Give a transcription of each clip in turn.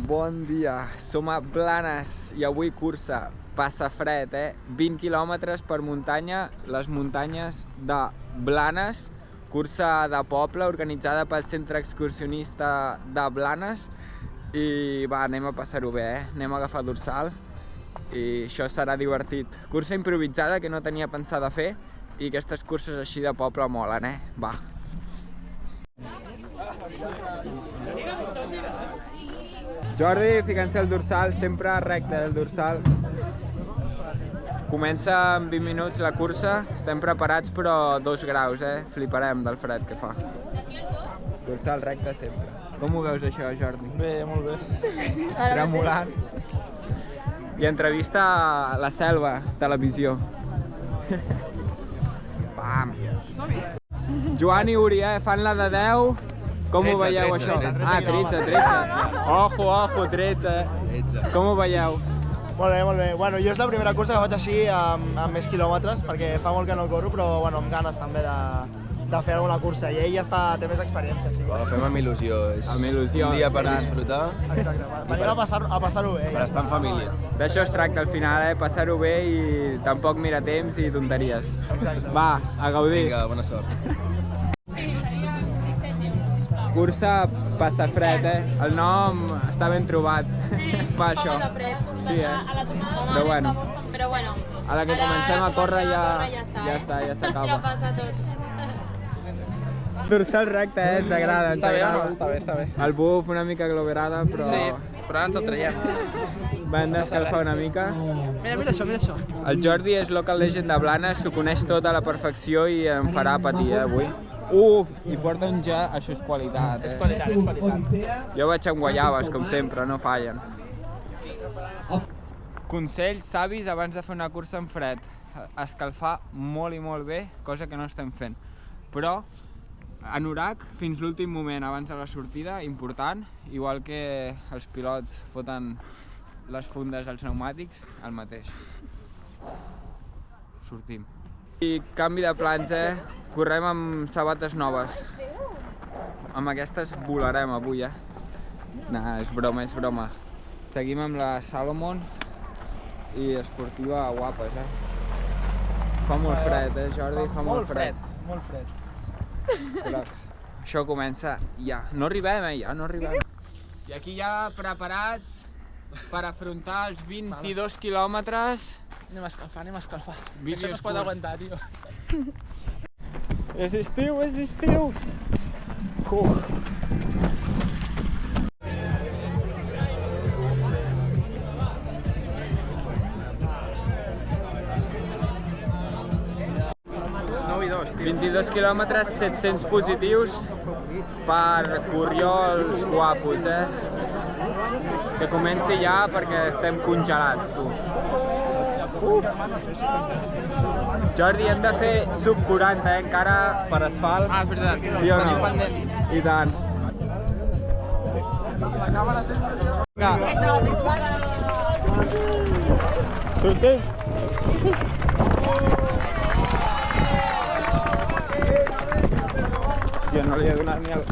Bon dia, som a Blanes i avui cursa passa fred, 20 quilòmetres per muntanya, les muntanyes de Blanes, cursa de poble organitzada pel Centre Excursionista de Blanes i va, anem a passar-ho bé, anem a agafar dorsal i això serà divertit. Cursa improvisada que no tenia pensada fer i aquestes curses així de poble molen, va. Jordi, ficant-se el dorsal, sempre recte el dorsal. Comença en 20 minuts la cursa, estem preparats però 2 graus, fliparem del fred que fa. Dorsal recte sempre. Com ho veus això, Jordi? Bé, molt bé. Tremolant. I entrevista a la Selva, televisió. Pam! Joan i Uri, fan la de 10. Com ho veieu, això? 13. Ojo, 13. Com ho veieu? Molt bé, molt bé. Bueno, jo és la primera cursa que faig així amb més quilòmetres, perquè fa molt que no corro, però bueno, amb ganes també de fer alguna cursa. I ell ja té més experiència, així. Ho agafem amb il·lusió. És un dia per disfrutar. Exacte. Venim a passar-ho bé. Per estar en famílies. D'això es tracta al final, passar-ho bé i tampoc mirar temps i tonteries. Exacte. Va, a gaudir. Vinga, bona sort. Cursa passa fred, El nom està ben trobat. Va, això. Sí, Però bueno. A la que comencem a córrer ja s'acaba. Ja passa tot. Dorsal recte, ens agrada. Està bé. El buf una mica aglomerada, però... Sí, però ara ens el traiem. Vam d'escalfar una mica. Mira això. El Jordi és local legend de Blanes, s'ho coneix tot a la perfecció i em farà patir, avui. I porta un gel, això és qualitat, És qualitat. Jo vaig amb guaiaves, com sempre, no fallen. Consells savis abans de fer una cursa en fred. Escalfar molt i molt bé, cosa que no estem fent. Però, anorac fins l'últim moment abans de la sortida, important, igual que els pilots foten les fundes als pneumàtics, el mateix. Sortim. I canvi de plans, correm amb sabates noves. Amb aquestes volarem avui, Nah, és broma. Seguim amb la Salomon i esportiva guapes, Fa molt fred, Jordi? Fa molt fred. Molt fred. Crocs. Això comença ja. No arribem, ja no arribem. I aquí ja preparats per afrontar els 22 quilòmetres. Anem a escalfar. Vídeos Això no es pot curts. aguantar, tio. És estiu! I 2, tio. 22 quilòmetres, 700 positius per corriols guapos, Que comenci ja perquè estem congelats, tu. Jordi, hem de fer sub 40, encara per asfalt. És veritat. Sí o no? Tenim pendent. I tant. Sortim. Jo no li he donat ni el...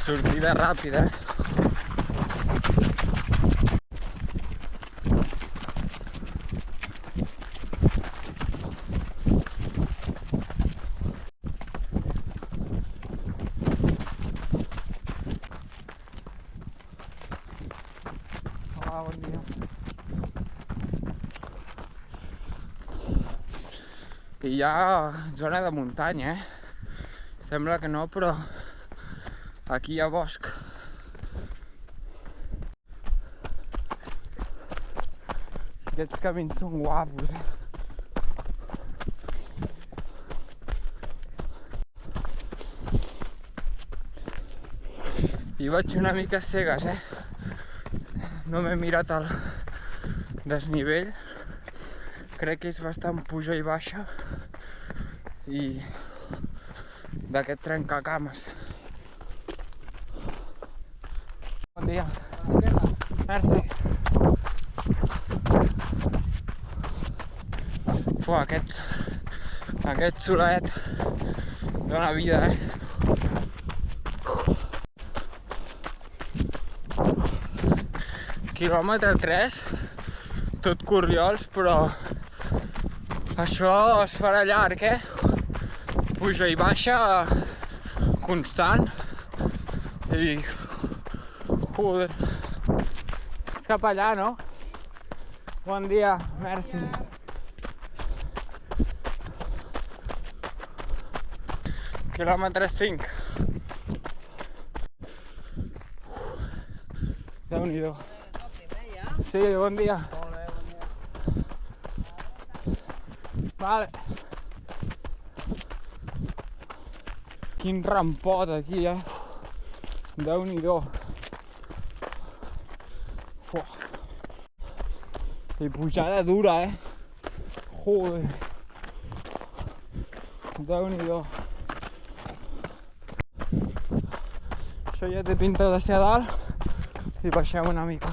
Sortida ràpida. Hola, bon dia. I hi ha zona de muntanya, Sembla que no, però aquí hi ha bosc. Aquests camins són guapos, I vaig una mica cegues, No m'he mirat el desnivell. Crec que és bastant puja i baixa. I d'aquest trencacames. Bon dia. Merci. Fuà, aquest solet dona vida, Quilòmetre 3, tot corriols, però això es farà llarg, Puja i baixa constant i... joder. És cap allà, no? Bon dia, merci. Quilòmetre 5. Déu-n'hi-do. Sí, bon dia. Vale. Quin rampot aquí, Déu-n'hi-do. I pujada dura, Joder. Déu-n'hi-do. Això ja té pinta de ser a dalt i baixem una mica.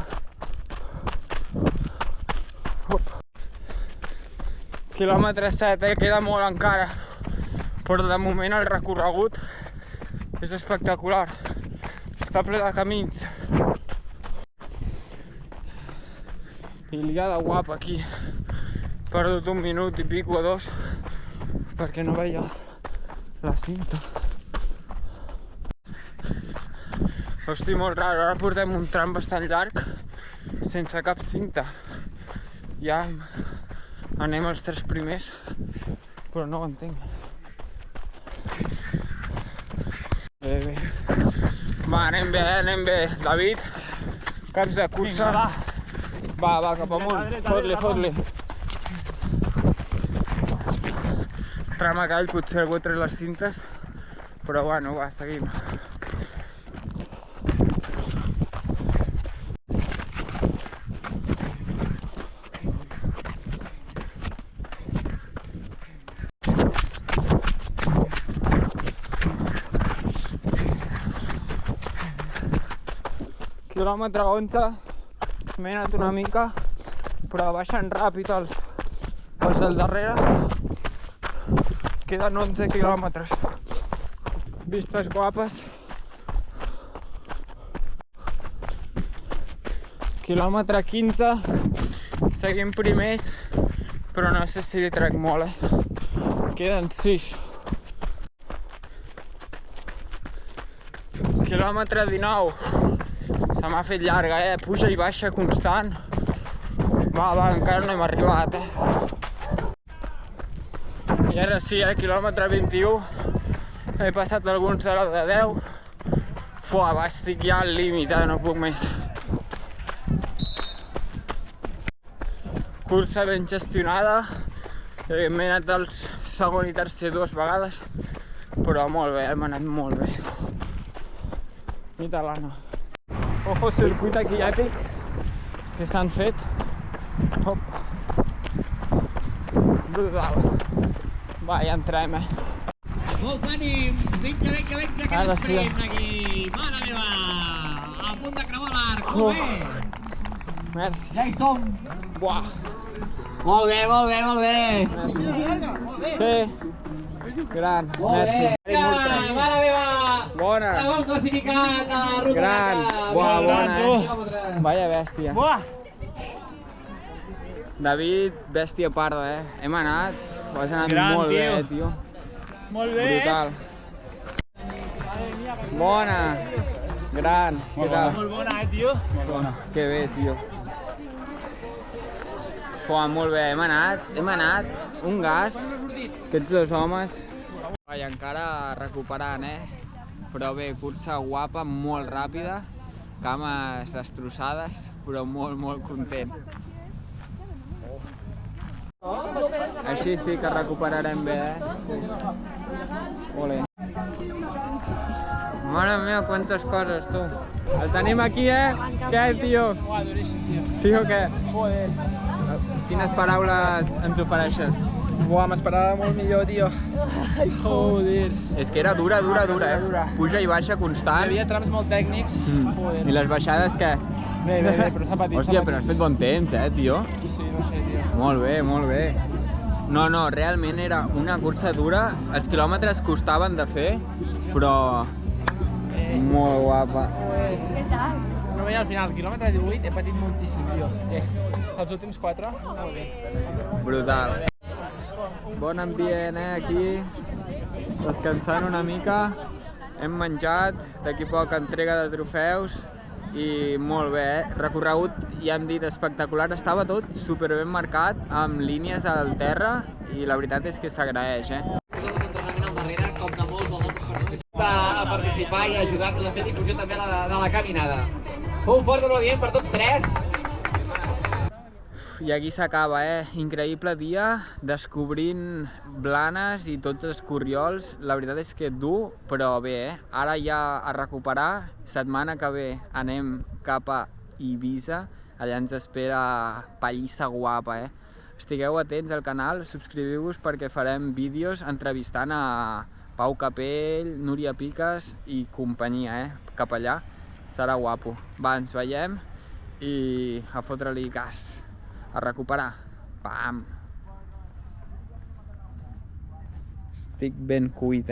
Quilòmetre 7, queda molt encara, però de moment el recorregut és espectacular. Està ple de camins. I liada guapa aquí. He perdut un minut i pico o dos perquè no veia la cinta. Hosti, molt raro, ara portem un tram bastant llarg sense cap cinta. Ja anem als 3 primers, però no ho entenc. Bé. Va, anem bé. David, caps de cursa. Va, cap amunt. Fot-li. Tram aquell, potser algú ha tret les cintes, però bueno, va, seguim. Quilòmetre 11, m'he anat una mica, però baixen ràpid els del darrere. Queden 11 quilòmetres. Vistes guapes. Quilòmetre 15, seguim primers, però no sé si li trec molt, Queden 6. Quilòmetre 19. Se m'ha fet llarga, puja i baixa constant. Va, encara no hem arribat, I ara sí, quilòmetre 21. He passat alguns de la de 10. Fuà, estic ja al límit, no puc més. Cursa ben gestionada. M'he anat al segon i tercer 2 vegades, però molt bé, hem anat molt bé. Mita l'Anna. Ojo, circuit aquí èpic que s'han fet. Hop. Brutal. Va, ja entrem, Molts ànims! Vinga, que l'esprint aquí! Mare meva! A punt de creuar l'arc, molt bé! Merci. Ja hi som! Buah. Molt bé! Sí. Gran, merci. Mare meva! Bona. Segon classificat a la ruta Gran. Buah, bona, Vaya bèstia. Buah! David, bèstia parda, Hem anat, has anat Gran, molt bé, tio. tio. Molt bé! Brutal. Bona. Gran. Què tal? Molt bona, tio? Molt bona. Que bé, tio. Fuà, molt bé, hem anat, un gas, aquests dos homes. I encara recuperant, Però bé, cursa guapa, molt ràpida, cames destrossades, però molt content. Així sí que recuperarem bé, Ole. Mare meva, quantes coses, tu. El tenim aquí, Què, tio? Buah, duríssim, tio. Sí o què? Joder. Quines paraules ens ofereixes? Buah, m'esperava molt millor, tio. Joder. És que era dura, puja i baixa Hi constant. havia trams molt tècnics. Joder. I les baixades que... Bé, però s'ha patit. Hòstia, però has fet bon temps, tio. Sí, no sé, tio. Molt bé. No, realment era una cursa dura. Els quilòmetres costaven de fer, però... Molt guapa. Què tal? No veia al final, el quilòmetre 18 he patit moltíssim, tio. Els últims 4, molt bé. Brutal. Bon ambient, aquí. Descansant una mica. Hem menjat, d'aquí poc entrega de trofeus i molt bé, recorregut, ja hem dit, espectacular. Estava tot superben marcat, amb línies al terra i la veritat és que s'agraeix, L'entrenament al darrere, com de molts dels nostres participants, a participar i ajudar a fer difusió també de la caminada. Un fort aplaudiment per tots tres. I aquí s'acaba, increïble dia, descobrint Blanes i tots els corriols. La veritat és que dur, però bé, Ara ja a recuperar. Setmana que ve anem cap a Eivissa. Allà ens espera pallissa guapa, Estigueu atents al canal, subscriviu-vos perquè farem vídeos entrevistant a Pau Capell, Núria Piques i companyia, cap allà. Serà guapo. Va, ens veiem i a fotre-li gas. A recuperar. Pam! Estic ben cuit,